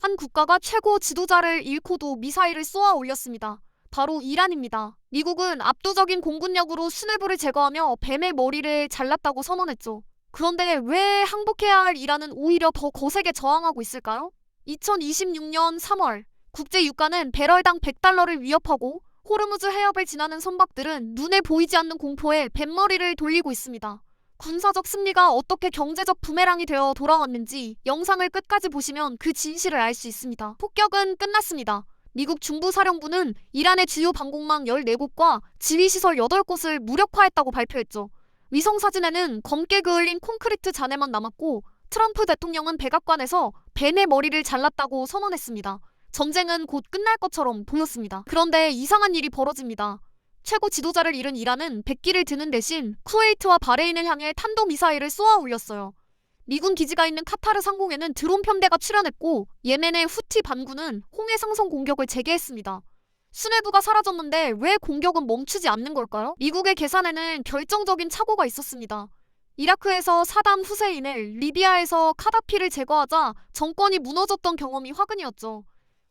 한 국가가 최고 지도자를 잃고도 미사일을 쏘아 올렸습니다. 바로 이란입니다. 미국은 압도적인 공군력으로 수뇌부를 제거하며 뱀의 머리를 잘랐다고 선언했죠. 그런데 왜 항복해야 할 이란은 오히려 더 거세게 저항하고 있을까요? 2026년 3월 국제 유가는 배럴당 100달러를 위협하고 호르무즈 해협을 지나는 선박들은 눈에 보이지 않는 공포에 뱀머리를 돌리고 있습니다. 군사적 승리가 어떻게 경제적 부메랑이 되어 돌아왔는지 영상을 끝까지 보시면 그 진실을 알 수 있습니다. 폭격은 끝났습니다. 미국 중부사령부는 이란의 주요 방공망 14곳과 지휘시설 8곳을 무력화했다고 발표했죠. 위성사진에는 검게 그을린 콘크리트 잔해만 남았고 트럼프 대통령은 백악관에서 뱀의 머리를 잘랐다고 선언했습니다. 전쟁은 곧 끝날 것처럼 보였습니다. 그런데 이상한 일이 벌어집니다. 최고 지도자를 잃은 이란은 백기를 드는 대신 쿠웨이트와 바레인을 향해 탄도미사일을 쏘아 올렸어요. 미군 기지가 있는 카타르 상공에는 드론 편대가 출현했고 예멘의 후티 반군은 홍해상성 공격을 재개했습니다. 수뇌부가 사라졌는데 왜 공격은 멈추지 않는 걸까요? 미국의 계산에는 결정적인 착오가 있었습니다. 이라크에서 사담 후세인을, 리비아에서 카다피를 제거하자 정권이 무너졌던 경험이 화근이었죠.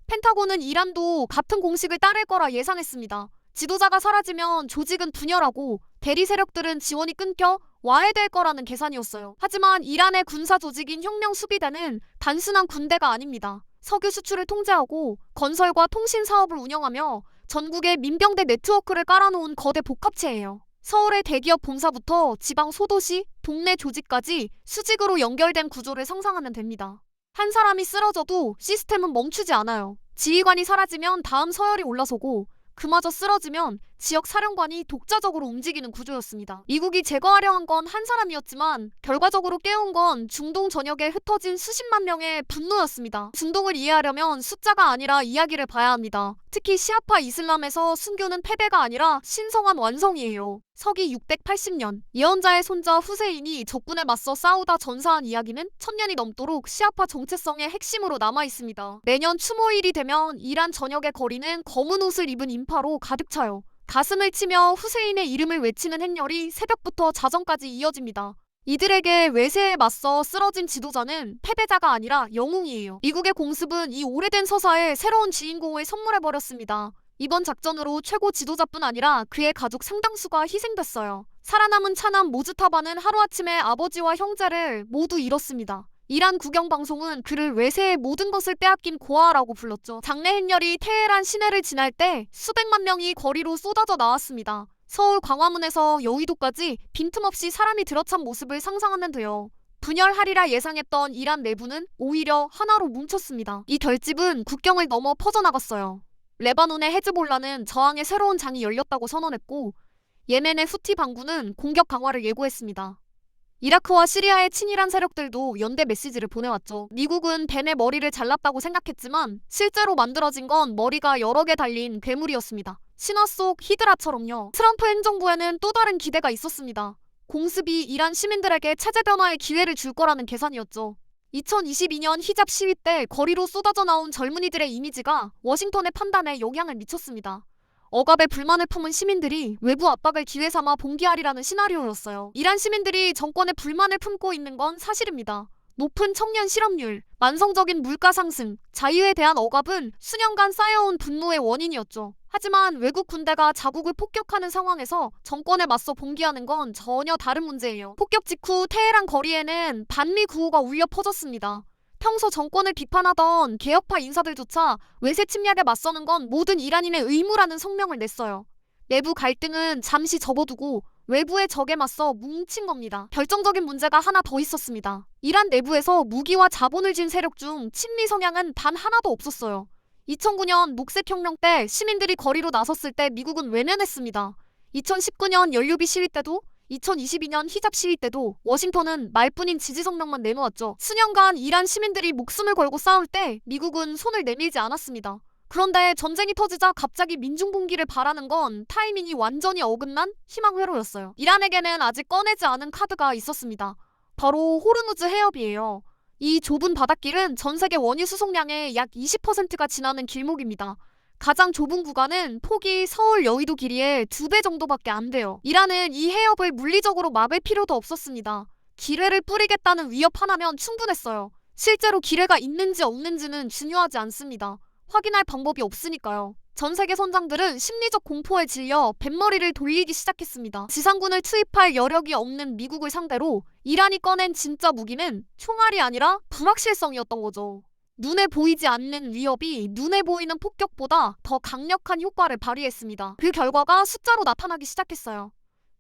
펜타곤은 이란도 같은 공식을 따를 거라 예상했습니다. 지도자가 사라지면 조직은 분열하고 대리 세력들은 지원이 끊겨 와해될 거라는 계산이었어요. 하지만 이란의 군사 조직인 혁명수비대는 단순한 군대가 아닙니다. 석유 수출을 통제하고 건설과 통신 사업을 운영하며 전국에 민병대 네트워크를 깔아놓은 거대 복합체예요. 서울의 대기업 본사부터 지방 소도시, 동네 조직까지 수직으로 연결된 구조를 상상하면 됩니다. 한 사람이 쓰러져도 시스템은 멈추지 않아요. 지휘관이 사라지면 다음 서열이 올라서고 그마저 쓰러지면 지역 사령관이 독자적으로 움직이는 구조였습니다. 미국이 제거하려 한 건 한 사람이었지만 결과적으로 깨운 건 중동 전역에 흩어진 수십만 명의 분노였습니다. 중동을 이해하려면 숫자가 아니라 이야기를 봐야 합니다. 특히 시아파 이슬람에서 순교는 패배가 아니라 신성한 완성이에요. 서기 680년 예언자의 손자 후세인이 적군에 맞서 싸우다 전사한 이야기는 1000년이 넘도록 시아파 정체성의 핵심으로 남아있습니다. 매년 추모일이 되면 이란 전역의 거리는 검은 옷을 입은 인파로 가득 차요. 가슴을 치며 후세인의 이름을 외치는 행렬이 새벽부터 자정까지 이어집니다. 이들에게 외세에 맞서 쓰러진 지도자는 패배자가 아니라 영웅이에요. 미국의 공습은 이 오래된 서사에 새로운 주인공을 선물해버렸습니다. 이번 작전으로 최고 지도자뿐 아니라 그의 가족 상당수가 희생됐어요. 살아남은 차남 모즈타바는 하루아침에 아버지와 형제를 모두 잃었습니다. 이란 국영방송은 그를 외세의 모든 것을 빼앗긴 고아라고 불렀죠. 장례 행렬이 테헤란 시내를 지날 때 수백만 명이 거리로 쏟아져 나왔습니다. 서울 광화문에서 여의도까지 빈틈없이 사람이 들어찬 모습을 상상하면 돼요. 분열하리라 예상했던 이란 내부는 오히려 하나로 뭉쳤습니다. 이 결집은 국경을 넘어 퍼져나갔어요. 레바논의 헤즈볼라는 저항의 새로운 장이 열렸다고 선언했고 예멘의 후티 반군은 공격 강화를 예고했습니다. 이라크와 시리아의 친이란 세력들도 연대 메시지를 보내왔죠. 미국은 벤의 머리를 잘랐다고 생각했지만 실제로 만들어진 건 머리가 여러 개 달린 괴물이었습니다. 신화 속 히드라처럼요. 트럼프 행정부에는 또 다른 기대가 있었습니다. 공습이 이란 시민들에게 체제 변화의 기회를 줄 거라는 계산이었죠. 2022년 히잡 시위 때 거리로 쏟아져 나온 젊은이들의 이미지가 워싱턴의 판단에 영향을 미쳤습니다. 억압에 불만을 품은 시민들이 외부 압박을 기회 삼아 봉기하리라는 시나리오였어요. 이란 시민들이 정권에 불만을 품고 있는 건 사실입니다. 높은 청년 실업률, 만성적인 물가 상승, 자유에 대한 억압은 수년간 쌓여온 분노의 원인이었죠. 하지만 외국 군대가 자국을 폭격하는 상황에서 정권에 맞서 봉기하는 건 전혀 다른 문제예요. 폭격 직후 테헤란 거리에는 반미 구호가 울려 퍼졌습니다. 평소 정권을 비판하던 개혁파 인사들조차 외세 침략에 맞서는 건 모든 이란인의 의무라는 성명을 냈어요. 내부 갈등은 잠시 접어두고 외부의 적에 맞서 뭉친 겁니다. 결정적인 문제가 하나 더 있었습니다. 이란 내부에서 무기와 자본을 쥔 세력 중 친미 성향은 단 하나도 없었어요. 2009년 녹색혁명 때 시민들이 거리로 나섰을 때 미국은 외면했습니다. 2019년 연료비 시위 때도 2022년 히잡 시위 때도 워싱턴은 말뿐인 지지 성명만 내놓았죠. 수년간 이란 시민들이 목숨을 걸고 싸울 때 미국은 손을 내밀지 않았습니다. 그런데 전쟁이 터지자 갑자기 민중봉기를 바라는 건 타이밍이 완전히 어긋난 희망 회로였어요. 이란에게는 아직 꺼내지 않은 카드가 있었습니다. 바로 호르무즈 해협이에요. 이 좁은 바닷길은 전 세계 원유 수송량의 약 20%가 지나는 길목입니다. 가장 좁은 구간은 폭이 서울 여의도 길이의 2배 정도밖에 안 돼요. 이란은 이 해협을 물리적으로 막을 필요도 없었습니다. 기뢰를 뿌리겠다는 위협 하나면 충분했어요. 실제로 기회가 있는지 없는지는 중요하지 않습니다. 확인할 방법이 없으니까요. 전 세계 선장들은 심리적 공포에 질려 뱃머리를 돌리기 시작했습니다. 지상군을 투입할 여력이 없는 미국을 상대로 이란이 꺼낸 진짜 무기는 총알이 아니라 불확실성이었던 거죠. 눈에 보이지 않는 위협이 눈에 보이는 폭격보다 더 강력한 효과를 발휘했습니다. 그 결과가 숫자로 나타나기 시작했어요.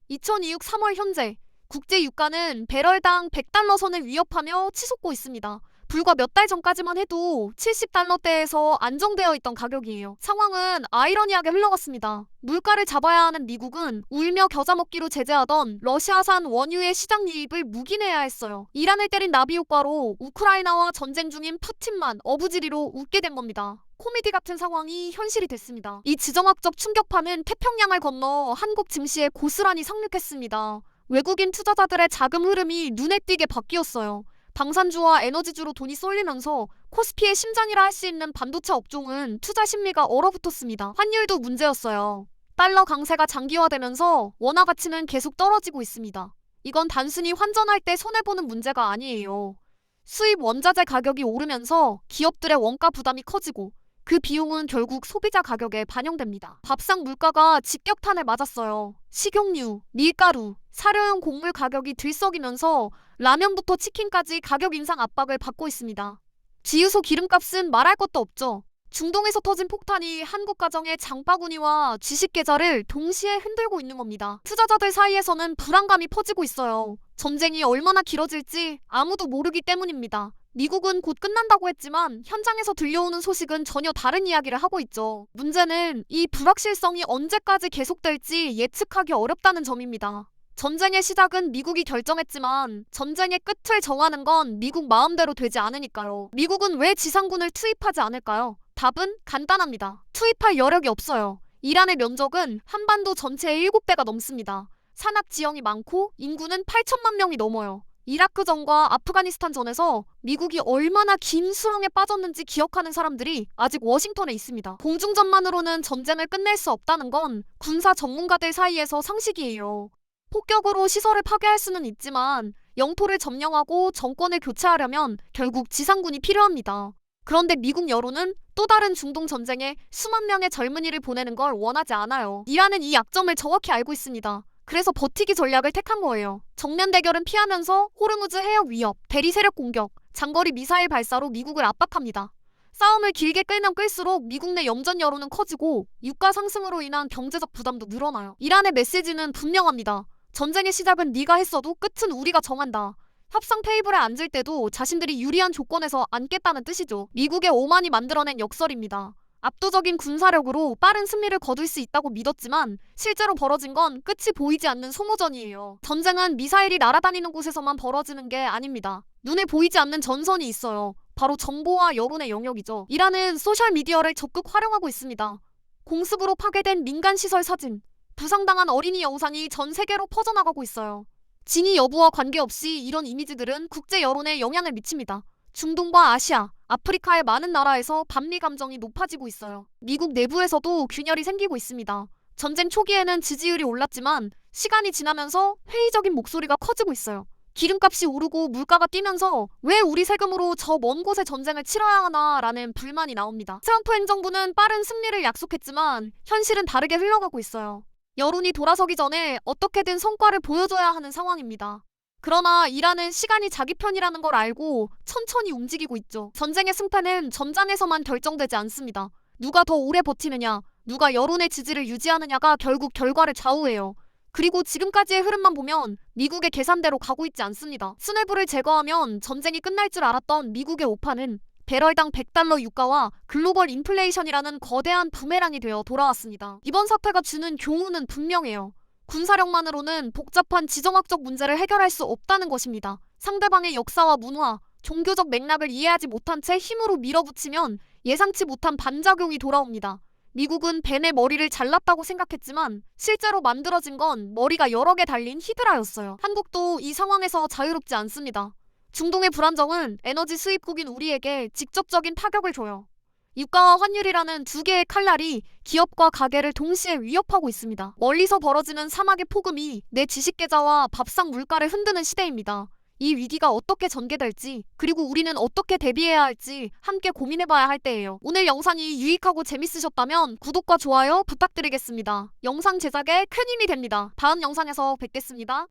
2026 3월 현재 국제 유가는 배럴당 100달러 선을 위협하며 치솟고 있습니다. 불과 몇 달 전까지만 해도 70달러대에서 안정되어 있던 가격이에요. 상황은 아이러니하게 흘러갔습니다. 물가를 잡아야 하는 미국은 울며 겨자 먹기로 제재하던 러시아산 원유의 시장 유입을 묵인해야 했어요. 이란을 때린 나비 효과로 우크라이나와 전쟁 중인 푸틴만 어부지리로 웃게 된 겁니다. 코미디 같은 상황이 현실이 됐습니다. 이 지정학적 충격파는 태평양을 건너 한국 증시에 고스란히 상륙했습니다. 외국인 투자자들의 자금 흐름이 눈에 띄게 바뀌었어요. 방산주와 에너지주로 돈이 쏠리면서 코스피의 심장이라 할 수 있는 반도체 업종은 투자 심리가 얼어붙었습니다. 환율도 문제였어요. 달러 강세가 장기화되면서 원화 가치는 계속 떨어지고 있습니다. 이건 단순히 환전할 때 손해보는 문제가 아니에요. 수입 원자재 가격이 오르면서 기업들의 원가 부담이 커지고 그 비용은 결국 소비자 가격에 반영됩니다. 밥상 물가가 직격탄을 맞았어요. 식용유, 밀가루, 사료용 곡물 가격이 들썩이면서 라면부터 치킨까지 가격 인상 압박을 받고 있습니다. 지유소 기름값은 말할 것도 없죠. 중동에서 터진 폭탄이 한국 가정의 장바구니와 주식 계좌를 동시에 흔들고 있는 겁니다. 투자자들 사이에서는 불안감이 퍼지고 있어요. 전쟁이 얼마나 길어질지 아무도 모르기 때문입니다. 미국은 곧 끝난다고 했지만 현장에서 들려오는 소식은 전혀 다른 이야기를 하고 있죠. 문제는 이 불확실성이 언제까지 계속될지 예측하기 어렵다는 점입니다. 전쟁의 시작은 미국이 결정했지만 전쟁의 끝을 정하는 건 미국 마음대로 되지 않으니까요. 미국은 왜 지상군을 투입하지 않을까요? 답은 간단합니다. 투입할 여력이 없어요. 이란의 면적은 한반도 전체의 7배가 넘습니다. 산악 지형이 많고 인구는 8천만 명이 넘어요. 이라크전과 아프가니스탄전에서 미국이 얼마나 긴 수렁에 빠졌는지 기억하는 사람들이 아직 워싱턴에 있습니다. 공중전만으로는 전쟁을 끝낼 수 없다는 건 군사 전문가들 사이에서 상식이에요. 폭격으로 시설을 파괴할 수는 있지만 영토를 점령하고 정권을 교체하려면 결국 지상군이 필요합니다. 그런데 미국 여론은 또 다른 중동 전쟁에 수만 명의 젊은이를 보내는 걸 원하지 않아요. 이란은 이 약점을 정확히 알고 있습니다. 그래서 버티기 전략을 택한 거예요. 정면 대결은 피하면서 호르무즈 해역 위협, 대리 세력 공격, 장거리 미사일 발사로 미국을 압박합니다. 싸움을 길게 끌면 끌수록 미국 내 염전 여론은 커지고 유가 상승으로 인한 경제적 부담도 늘어나요. 이란의 메시지는 분명합니다. 전쟁의 시작은 네가 했어도 끝은 우리가 정한다. 협상 테이블에 앉을 때도 자신들이 유리한 조건에서 앉겠다는 뜻이죠. 미국의 오만이 만들어낸 역설입니다. 압도적인 군사력으로 빠른 승리를 거둘 수 있다고 믿었지만 실제로 벌어진 건 끝이 보이지 않는 소모전이에요. 전쟁은 미사일이 날아다니는 곳에서만 벌어지는 게 아닙니다. 눈에 보이지 않는 전선이 있어요. 바로 정보와 여론의 영역이죠. 이란은 소셜미디어를 적극 활용하고 있습니다. 공습으로 파괴된 민간시설 사진, 부상당한 어린이 영상이 전 세계로 퍼져나가고 있어요. 진위 여부와 관계없이 이런 이미지들은 국제 여론에 영향을 미칩니다. 중동과 아시아, 아프리카의 많은 나라에서 반미 감정이 높아지고 있어요. 미국 내부에서도 균열이 생기고 있습니다. 전쟁 초기에는 지지율이 올랐지만 시간이 지나면서 회의적인 목소리가 커지고 있어요. 기름값이 오르고 물가가 뛰면서 왜 우리 세금으로 저 먼 곳에 전쟁을 치러야 하나라는 불만이 나옵니다. 트럼프 행정부는 빠른 승리를 약속했지만 현실은 다르게 흘러가고 있어요. 여론이 돌아서기 전에 어떻게든 성과를 보여줘야 하는 상황입니다. 그러나 이란은 시간이 자기 편이라는 걸 알고 천천히 움직이고 있죠. 전쟁의 승패는 전장에서만 결정되지 않습니다. 누가 더 오래 버티느냐, 누가 여론의 지지를 유지하느냐가 결국 결과를 좌우해요. 그리고 지금까지의 흐름만 보면 미국의 계산대로 가고 있지 않습니다. 수뇌부를 제거하면 전쟁이 끝날 줄 알았던 미국의 오판은 배럴당 100달러 유가와 글로벌 인플레이션이라는 거대한 부메랑이 되어 돌아왔습니다. 이번 사태가 주는 교훈은 분명해요. 군사력만으로는 복잡한 지정학적 문제를 해결할 수 없다는 것입니다. 상대방의 역사와 문화, 종교적 맥락을 이해하지 못한 채 힘으로 밀어붙이면 예상치 못한 반작용이 돌아옵니다. 미국은 벤의 머리를 잘랐다고 생각했지만 실제로 만들어진 건 머리가 여러 개 달린 히드라였어요. 한국도 이 상황에서 자유롭지 않습니다. 중동의 불안정은 에너지 수입국인 우리에게 직접적인 타격을 줘요. 유가와 환율이라는 두 개의 칼날이 기업과 가게를 동시에 위협하고 있습니다. 멀리서 벌어지는 사막의 폭음이 내 지식계좌와 밥상 물가를 흔드는 시대입니다. 이 위기가 어떻게 전개될지, 그리고 우리는 어떻게 대비해야 할지 함께 고민해봐야 할 때예요. 오늘 영상이 유익하고 재밌으셨다면 구독과 좋아요 부탁드리겠습니다. 영상 제작에 큰 힘이 됩니다. 다음 영상에서 뵙겠습니다.